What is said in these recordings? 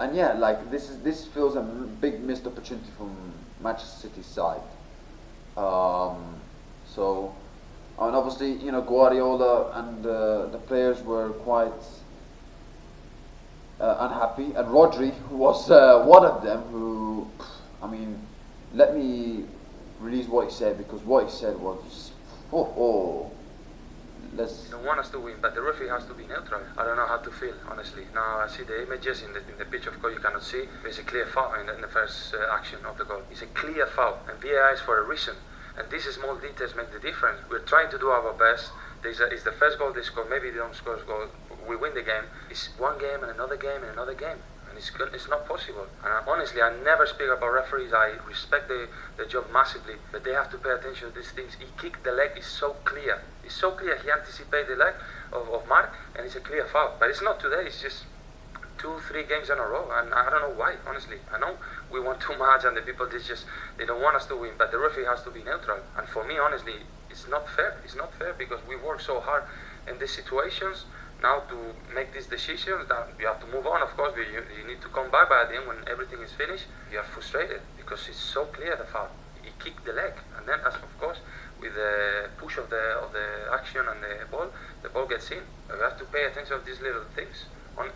And yeah, like this feels a big missed opportunity from Manchester City's side. Um, so, and obviously, Guardiola and the players were quite unhappy, and Rodri was one of them who, I mean, let me release what he said, because what he said was, oh, oh let's. They don't want us to win, but the referee has to be neutral. I don't know how to feel, honestly. Now I see the images in the pitch of course you cannot see. There's a clear foul in the first action of the goal. It's a clear foul, and VAR is for a reason. And these small details make the difference. We're trying to do our best. It's the first goal they score. Maybe they don't score a goal. We win the game. It's one game and another game and another game. And it's not possible. And honestly, I never speak about referees. I respect the job massively. But they have to pay attention to these things. He kicked the leg. It's so clear. It's so clear. He anticipated the leg of Mark. And it's a clear foul. But it's not today. It's just 2-3 games in a row, and I don't know why, honestly. I know we want too much and the people they don't want us to win, but the referee has to be neutral. And for me, honestly, it's not fair. It's not fair because we work so hard in these situations now to make these decisions that you have to move on. Of course, you need to come back, but at the end when everything is finished, you are frustrated because it's so clear the foul. He kicked the leg, and then as of course with the push of the action and the ball gets in. We have to pay attention to these little things.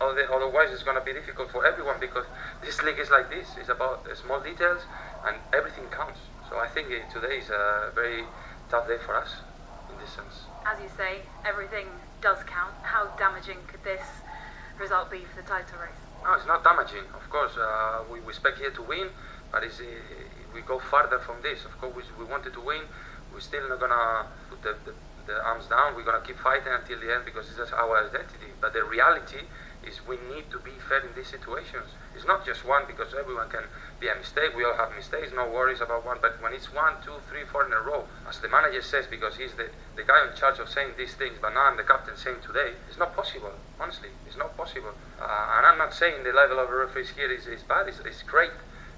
Otherwise it's going to be difficult for everyone because this league is like this. It's about small details and everything counts. So I think today is a very tough day for us in this sense. As you say, everything does count. How damaging could this result be for the title race? No, it's not damaging. Of course, we expect here to win, but we go further from this. Of course, we wanted to win. We're still not going to put the arms down. We're going to keep fighting until the end because it's our identity. But the reality is we need to be fair in these situations. It's not just one because everyone can be a mistake. We all have mistakes, no worries about one. But when it's 1, 2, 3, 4 in a row, as the manager says, because he's the guy in charge of saying these things, but now I'm the captain saying today, it's not possible. Honestly, it's not possible. And I'm not saying the level of the referees here is bad. It's great.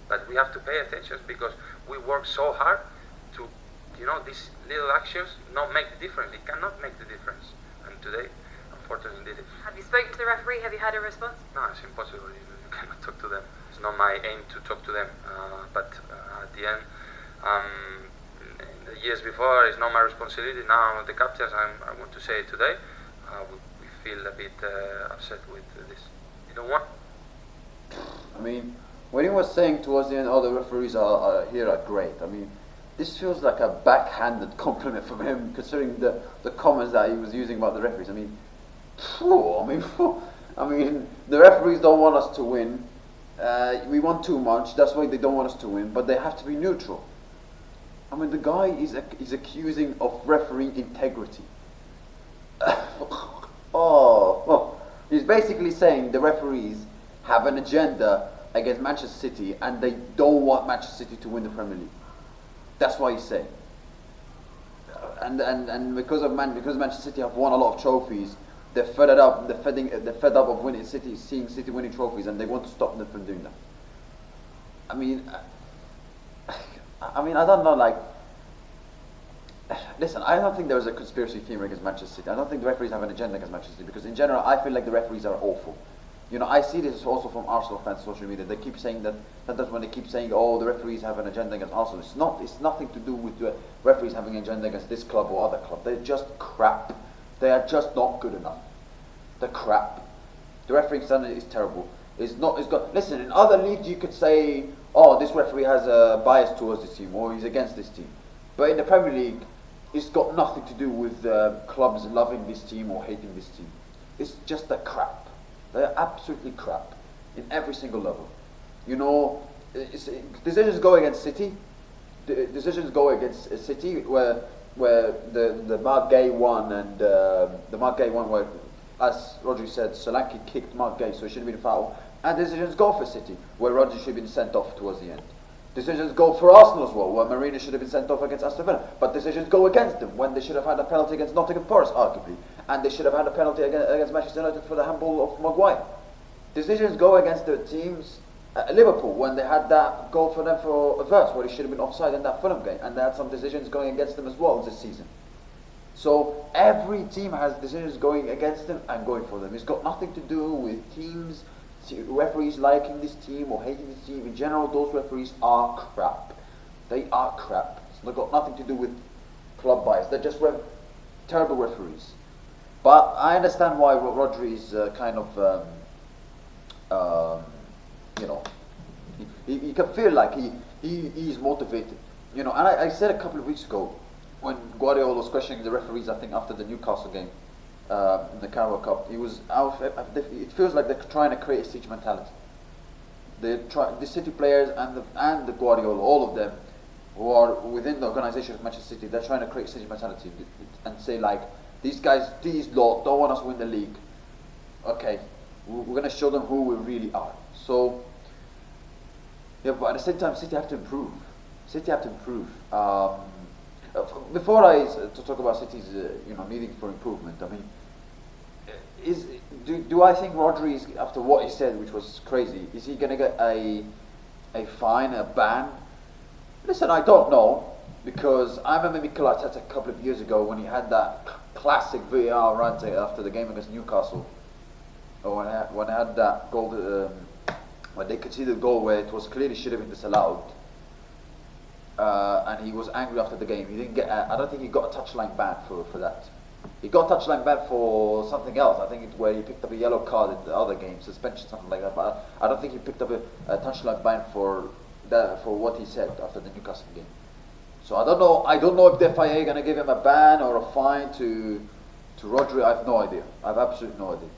But we have to pay attention because we work so hard to, these little actions not make the difference. It cannot make the difference. And today, unfortunately, did it. Have you spoken to the referee? Have you had a response? No, it's impossible. You cannot talk to them. It's not my aim to talk to them. But at the end, in the years before, it's not my responsibility. Now I'm the captain. I want to say it today. We feel a bit upset with this. You don't want. I mean, when he was saying towards the end, "Oh, the referees here are great." I mean, this feels like a backhanded compliment from him, considering the comments that he was using about the referees. I mean, the referees don't want us to win. We want too much. That's why they don't want us to win. But they have to be neutral. I mean, the guy is accusing of refereeing integrity. He's basically saying the referees have an agenda against Manchester City, and they don't want Manchester City to win the Premier League. That's what he's saying. And because Manchester City have won a lot of trophies, they're fed up. They're fed up of seeing City winning trophies, and they want to stop them from doing that. I mean, I don't know. Like, listen, I don't think there is a conspiracy theory against Manchester City. I don't think the referees have an agenda against Manchester City because, in general, I feel like the referees are awful. I see this also from Arsenal fans on social media. They keep saying that. Sometimes when they keep saying, "Oh, the referees have an agenda against Arsenal," it's not. It's nothing to do with the referees having an agenda against this club or other club. They're just crap. They are just not good enough. They're crap. The refereeing standard is terrible. It's not. It's got. Listen, in other leagues you could say, "Oh, this referee has a bias towards this team," or "He's against this team." But in the Premier League, it's got nothing to do with clubs loving this team or hating this team. It's just a crap. They're absolutely crap in every single level. Decisions go against City. Decisions go against City where the Mark Gay one and the Mark Gay one where, as Rodri said, Solanke kicked Mark Gay, so it shouldn't be a foul. And decisions go for City where Rodri should have been sent off towards the end. Decisions go for Arsenal as well, where Marina should have been sent off against Aston Villa. But decisions go against them when they should have had a penalty against Nottingham Forest, arguably. And they should have had a penalty against Manchester United for the handball of Maguire. Decisions go against the teams at Liverpool when they had that goal for them for adverse, where he should have been offside in that Fulham game. And they had some decisions going against them as well this season. So every team has decisions going against them and going for them. It's got nothing to do with teams referees liking this team or hating this team. In general, those referees are crap. They are crap. It's got nothing to do with club bias. They're just terrible referees. But I understand why Rodri is kind of, you know, he can feel like he's motivated. You know, and I said a couple of weeks ago when Guardiola was questioning the referees, I think after the Newcastle game in the Carabao Cup, he was out. It feels like they're trying to create a siege mentality. The City players and the Guardiola, all of them, who are within the organisation of Manchester City, they're trying to create siege mentality and say like, these guys, these lot don't want us to win the league. Okay, we're going to show them who we really are. So, yeah, but at the same time, City have to improve. City have to improve. Before I to talk about City's, you know, needing for improvement, I mean, do I think Rodri is, after what he said, which was crazy, is he going to get a fine, a ban? Listen, I don't know, because I remember Mikel Arteta a couple of years ago when he had that classic VAR rant after the game against Newcastle, or when I had that goal, when they conceded the goal where it was clearly should have been disallowed. And he was angry after the game. He didn't get. I don't think he got a touchline ban for that. He got a touchline ban for something else. I think it's where he picked up a yellow card in the other game, suspension, something like that. But I don't think he picked up a touchline ban for what he said after the Newcastle game. So I don't know. I don't know if the FIA are gonna give him a ban or a fine to Rodri. I have no idea. I have absolutely no idea.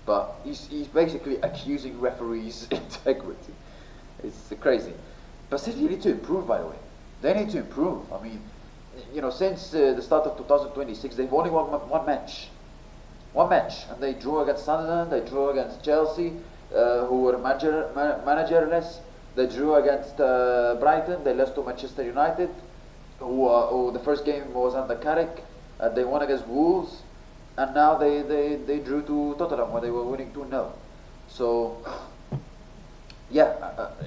But he's basically accusing referees' integrity. It's crazy. But City need to improve, by the way. They need to improve. I mean, you know, since the start of 2026, they've only won one match. One match. And they drew against Sunderland, they drew against Chelsea, who were managerless. They drew against Brighton, they lost to Manchester United, who the first game was under Carrick. They won against Wolves. And now they drew to Tottenham, where they were winning 2-0. So... Yeah,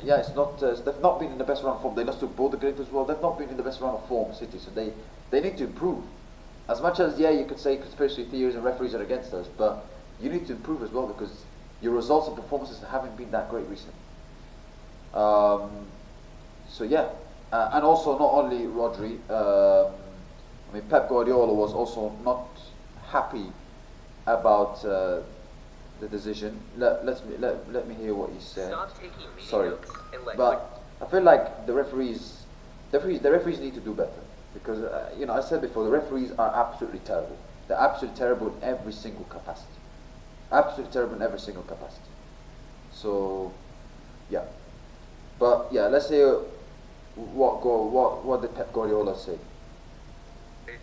it's not. They've not been in the best run of form. They lost to Bodø/Glimt as well. They've not been in the best run of form, City. So they need to improve. As much as you could say conspiracy theories and referees are against us, but you need to improve as well because your results and performances haven't been that great recently. So yeah, and also not only Rodri. I mean, Pep Guardiola was also not happy about. The decision. Let me hear what you said. Sorry, but I feel like the referees need to do better because you know, I said before, the referees are absolutely terrible. They're absolutely terrible in every single capacity. Absolutely terrible in every single capacity. So yeah, but yeah, let's hear what did Pep Guardiola say.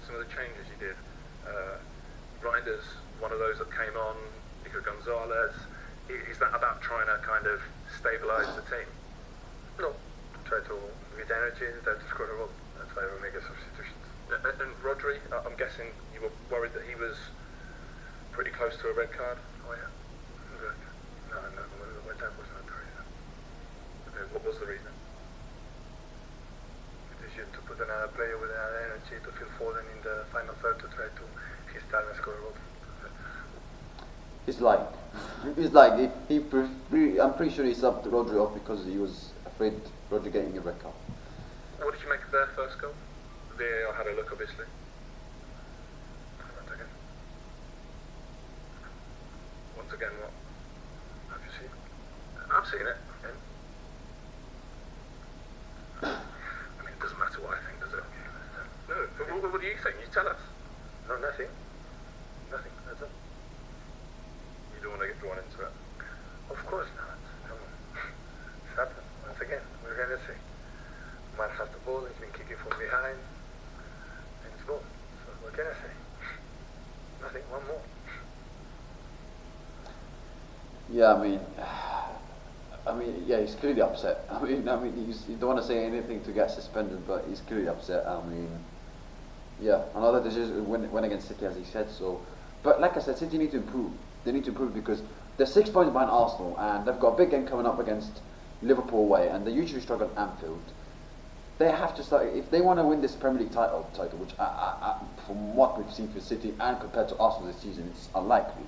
Some of the changes he did. Reinders, one of those that came on. Gonzalez, is that about trying to kind of stabilise the team? No, try to get energy, try to score a goal. That's why we make a substitutions. And Rodri, I'm guessing you were worried that he was pretty close to a red card? Oh yeah, good. No, my time was not right. Okay, what was the reason? Decision to put another player with another energy to fill Foden in the final third to try to his time and score a goal. He's like, I'm pretty sure he subbed Rodri off because he was afraid Rodri getting a red card. What did you make of their first goal? VAR had a look, obviously. Once again, what? Have you seen? I've seen it. And? I mean, it doesn't matter what I think, does it? No, but what do you think? You tell us. No, nothing. Nothing, that's all. You don't want to get drawn into it. Of course not. Come on. It's happened. Once again, we're going to see. Man has the ball, he's been kicking from behind, and it's goal. So what can I say? Nothing, one more. Yeah, I mean, yeah, he's clearly upset. I mean, you don't want to say anything to get suspended, but he's clearly upset. I mean, yeah, another decision went against City, as he said. So, but like I said, City need to improve. They need to improve because they're 6 points behind Arsenal and they've got a big game coming up against Liverpool away and they usually struggle at Anfield. They have to start, if they want to win this Premier League title, which from what we've seen for City and compared to Arsenal this season, it's unlikely.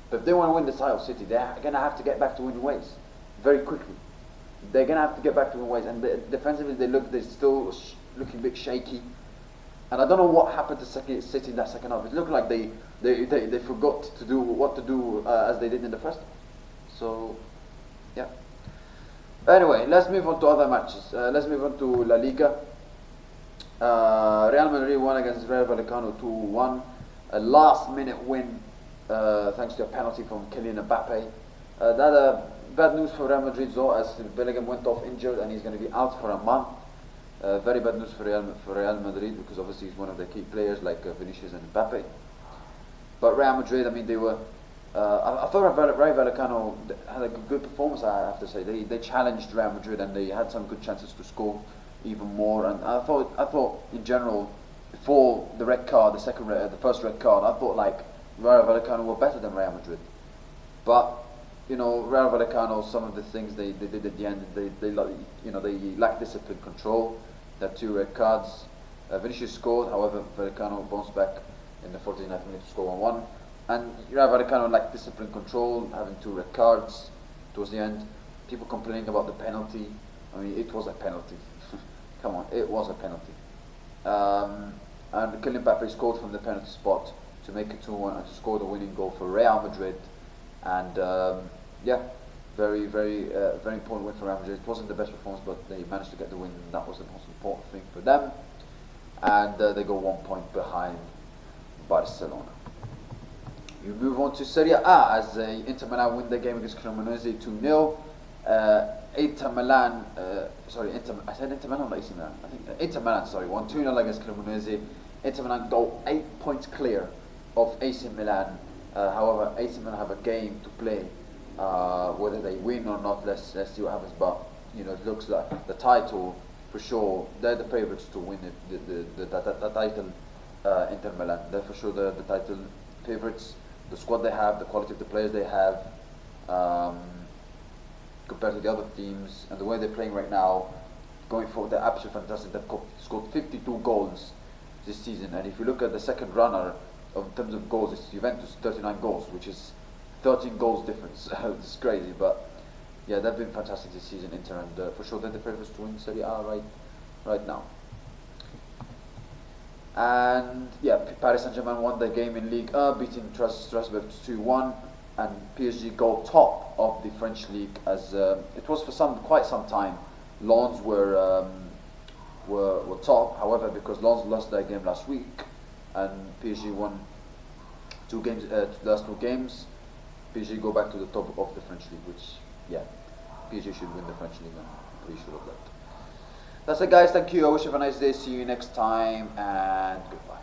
But if they want to win the title, City, they're going to have to get back to winning ways very quickly. They're going to have to get back to winning ways. And defensively, they're still looking a bit shaky. And I don't know what happened to City in that second half. It looked like they forgot to do what to do as they did in the first half. So, yeah. Anyway, let's move on to other matches. Let's move on to La Liga. Real Madrid won against Rayo Vallecano 2-1. A last-minute win thanks to a penalty from Kylian Mbappe. Bad news for Real Madrid though, as Bellingham went off injured and he's going to be out for a month. Very bad news for Real Madrid, because obviously he's one of the key players like Vinicius and Mbappe. But Real Madrid, I mean, they were. I thought Rayo Vallecano had a good performance. I have to say, they challenged Real Madrid and they had some good chances to score even more. And I thought in general, before the red card, the first red card, I thought like Rayo Vallecano were better than Real Madrid. But you know, Rayo Vallecano, some of the things they did at the end, they lacked discipline, control. They had 2 red cards. Vinicius scored, however, Vallecano bounced back in the 49th minute to score 1-1. And Rayo Vallecano lacked discipline, control, having 2 red cards towards the end. People complaining about the penalty. I mean, it was a penalty. Come on, it was a penalty. And Kylian Mbappe scored from the penalty spot to make it 2-1 and to score the winning goal for Real Madrid. And yeah, very important win for Real Madrid. It wasn't the best performance, but they managed to get the win, and that was the most important thing for them. And they go 1 point behind Barcelona. You move on to Serie A as Inter Milan win the game against Cremonese 2-0. Inter Milan, I said Inter Milan or AC Milan? I think Inter Milan, sorry, won 2-0 against Cremonese. Inter Milan go 8 points clear of AC Milan. However, AC Milan have a game to play. Whether they win or not, let's see what happens. But you know, it looks like the title for sure. They're the favourites to win the title. Inter Milan, they're for sure the title favourites. The squad they have, the quality of the players they have, compared to the other teams, and the way they're playing right now, going forward, they're absolutely fantastic. They've scored 52 goals this season, and if you look at the second runner in terms of goals, it's Juventus, 39 goals, which is 13 goals difference. It's crazy, but yeah, they've been fantastic this season, Inter, and for sure they're the favourites to win Serie A right now. And yeah, Paris Saint-Germain won the game in Ligue 1, beating Strasbourg 2-1, and PSG go top of the French league, as it was for quite some time. Lens were top. However, because Lens lost their game last week, and PSG won the last 2 games, PSG go back to the top of the French league, which, yeah, PSG should win the French league, I'm pretty sure of that. That's it, guys. Thank you. I wish you have a nice day. See you next time, and goodbye.